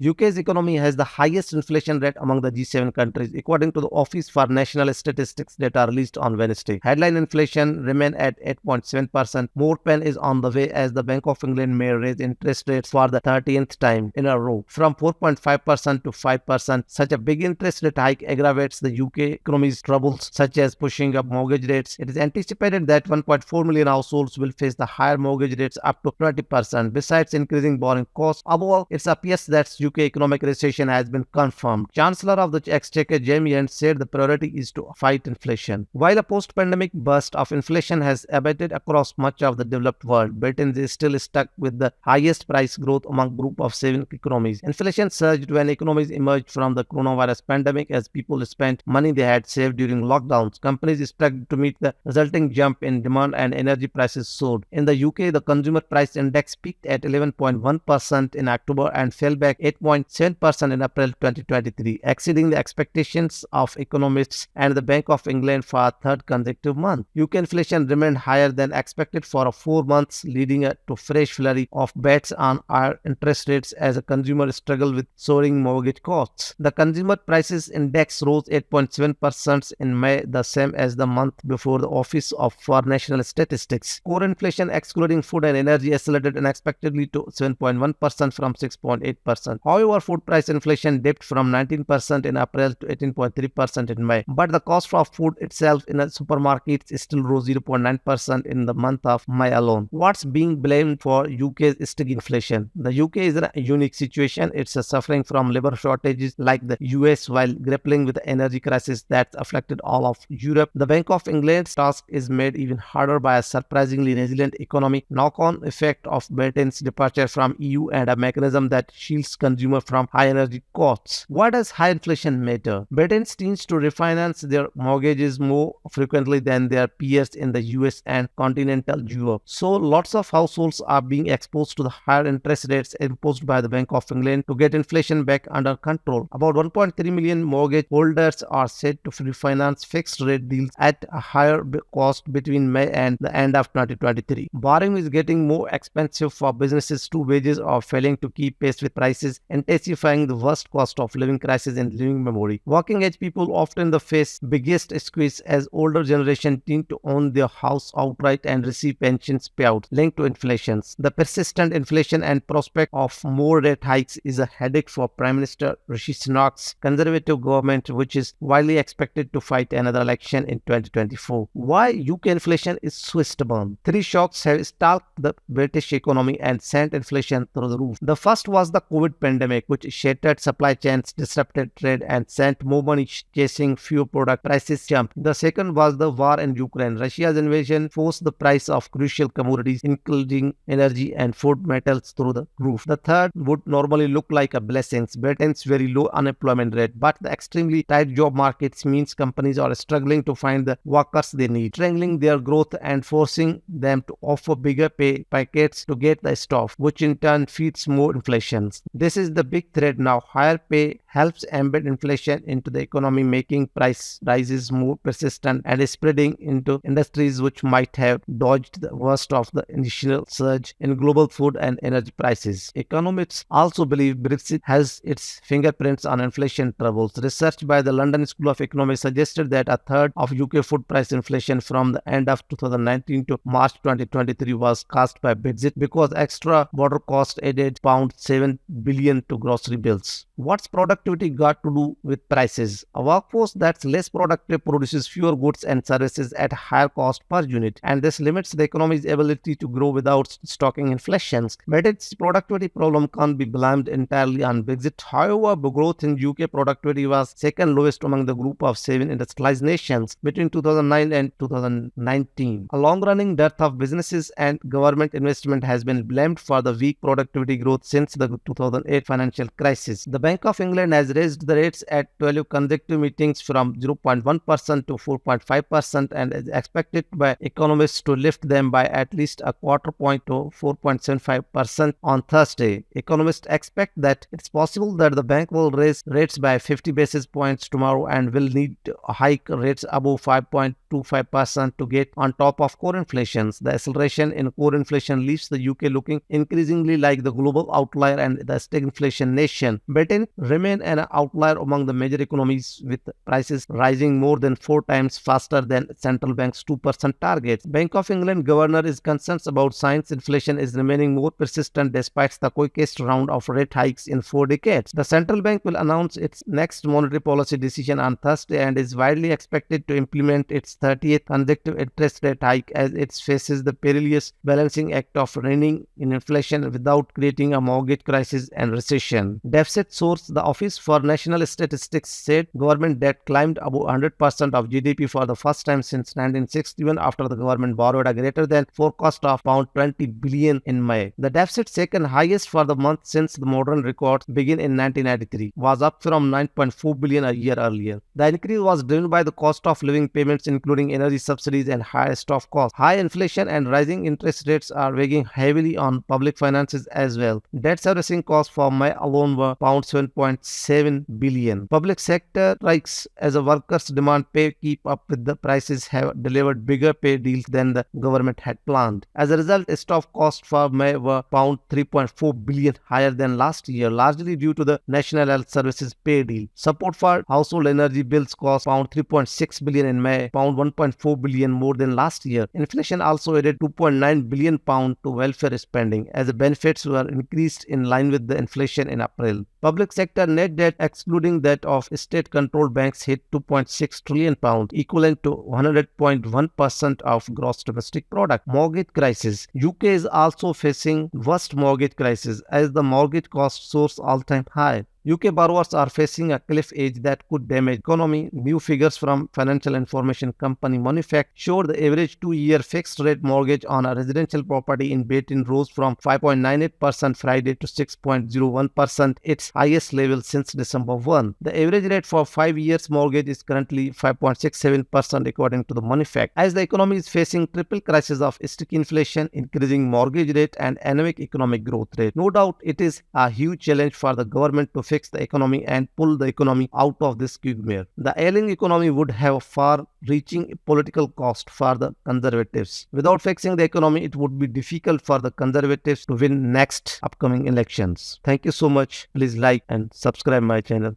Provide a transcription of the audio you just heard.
UK's economy has the highest inflation rate among the G7 countries, according to the Office for National Statistics data released on Wednesday. Headline inflation remained at 8.7%. More pain is on the way as the Bank of England may raise interest rates for the 13th time in a row, from 4.5% to 5%. Such a big interest rate hike aggravates the UK economy's troubles, such as pushing up mortgage rates. It is anticipated that 1.4 million households will face the higher mortgage rates up to 20%, besides increasing borrowing costs. Above all, it appears that UK economic recession has been confirmed. Chancellor of the Exchequer Jamie Hunt said the priority is to fight inflation. While a post-pandemic burst of inflation has abated across much of the developed world, Britain is still stuck with the highest price growth among group of 7 economies. Inflation surged when economies emerged from the coronavirus pandemic as people spent money they had saved during lockdowns. Companies struggled to meet the resulting jump in demand and energy prices soared. In the UK, the consumer price index peaked at 11.1% in October and fell back 8.7% in April 2023, exceeding the expectations of economists and the Bank of England for a third consecutive month. UK inflation remained higher than expected for 4 months, leading to fresh flurry of bets on higher interest rates as a consumer struggled with soaring mortgage costs. The consumer prices index rose 8.7% in May, the same as the month before the Office for National Statistics. Core inflation excluding food and energy accelerated unexpectedly to 7.1% from 6.8%. However, food price inflation dipped from 19% in April to 18.3% in May. But the cost of food itself in a supermarket still rose 0.9% in the month of May alone. What's being blamed for UK's sticky inflation? The UK is in a unique situation. It's suffering from labor shortages like the US while grappling with the energy crisis that's affected all of Europe. The Bank of England's task is made even harder by a surprisingly resilient economy, knock-on effect of Britain's departure from EU and a mechanism that shields consumers from high energy costs. Why does high inflation matter? Britain tends to refinance their mortgages more frequently than their peers in the US and continental Europe. So lots of households are being exposed to the higher interest rates imposed by the Bank of England to get inflation back under control. About 1.3 million mortgage holders are said to refinance fixed rate deals at a higher cost between May and the end of 2023. Borrowing is getting more expensive for businesses too. Wages are failing to keep pace with prices, intensifying the worst cost of living crisis in living memory. Working age people often face biggest squeeze as older generation tend to own their house outright and receive pensions payout linked to inflations. The persistent inflation and prospect of more rate hikes is a headache for Prime Minister Rishi Sunak's Conservative government, which is widely expected to fight another election in 2024. Why UK inflation is so stubborn? 3 shocks have stalked the British economy and sent inflation through the roof. The first was the COVID pandemic, which shattered supply chains, disrupted trade, and sent more money chasing fewer product prices jump. The second was the war in Ukraine. Russia's invasion forced the price of crucial commodities, including energy and food metals, through the roof. The third would normally look like a blessing. Britain's very low unemployment rate, but the extremely tight job markets means companies are struggling to find the workers they need, strangling their growth and forcing them to offer bigger pay packets to get the staff, which in turn feeds more inflation. This is the big threat now. Higher pay helps embed inflation into the economy, making price rises more persistent and spreading into industries which might have dodged the worst of the initial surge in global food and energy prices. Economists also believe Brexit has its fingerprints on inflation troubles. Research by the London School of Economics suggested that a third of UK food price inflation from the end of 2019 to March 2023 was caused by Brexit because extra border cost added £7 billion to grocery bills. What's productivity got to do with prices? A workforce that's less productive produces fewer goods and services at a higher cost per unit, and this limits the economy's ability to grow without stocking inflation. But its productivity problem can't be blamed entirely on Brexit. However, the growth in UK productivity was second lowest among the group of 7 industrialized nations between 2009 and 2019. A long-running dearth of businesses and government investment has been blamed for the weak productivity growth since the 2008 financial crisis. The Bank of England has raised the rates at 12 consecutive meetings from 0.1% to 4.5% and is expected by economists to lift them by at least a quarter point to 4.75% on Thursday. Economists expect that it's possible that the bank will raise rates by 50 basis points tomorrow and will need to hike rates above 5.25% 6.25% to get on top of core inflation. The acceleration in core inflation leaves the UK looking increasingly like the global outlier and the stagflation nation. Britain remain an outlier among the major economies, with prices rising more than 4 times faster than central bank's 2% target. Bank of England governor is concerned about signs inflation is remaining more persistent despite the quickest round of rate hikes in 4 decades. The central bank will announce its next monetary policy decision on Thursday and is widely expected to implement its 30th consecutive interest rate hike as it faces the perilous balancing act of reining in inflation without creating a mortgage crisis and recession. Deficit source: the Office for National Statistics said government debt climbed above 100% of GDP for the first time since 1961 after the government borrowed a greater than forecast of £20 billion in May. The deficit, second highest for the month since the modern records began in 1993, was up from 9.4 billion a year earlier. The increase was driven by the cost of living payments, including energy subsidies and higher staff costs. High inflation and rising interest rates are weighing heavily on public finances as well. Debt servicing costs for May alone were £7.7 billion. Public sector strikes as a workers' demand pay keep up with the prices have delivered bigger pay deals than the government had planned. As a result, staff costs for May were £3.4 billion higher than last year, largely due to the National Health Services pay deal. Support for household energy bills cost £3.6 billion in May, £1.4 billion more than last year. Inflation also added £2.9 billion to welfare spending as the benefits were increased in line with the inflation in April. Public sector net debt, excluding that of state-controlled banks, hit £2.6 trillion, equivalent to 100.1% of gross domestic product. Mortgage crisis: UK is also facing worst mortgage crisis as the mortgage cost soars all-time high. UK borrowers are facing a cliff edge that could damage economy. New figures from financial information company Moneyfact showed the average 2-year fixed-rate mortgage on a residential property in Britain rose from 5.98% Friday to 6.01%, its highest level since December 1. The average rate for 5 years mortgage is currently 5.67% according to the Moneyfact. As the economy is facing triple crisis of sticky inflation, increasing mortgage rate and anemic economic growth rate, no doubt it is a huge challenge for the government to fix the economy and pull the economy out of this quagmire. The ailing economy would have far-reaching political cost for the Conservatives. Without fixing the economy, it would be difficult for the Conservatives to win next upcoming elections. Thank you so much. Please like and subscribe my channel.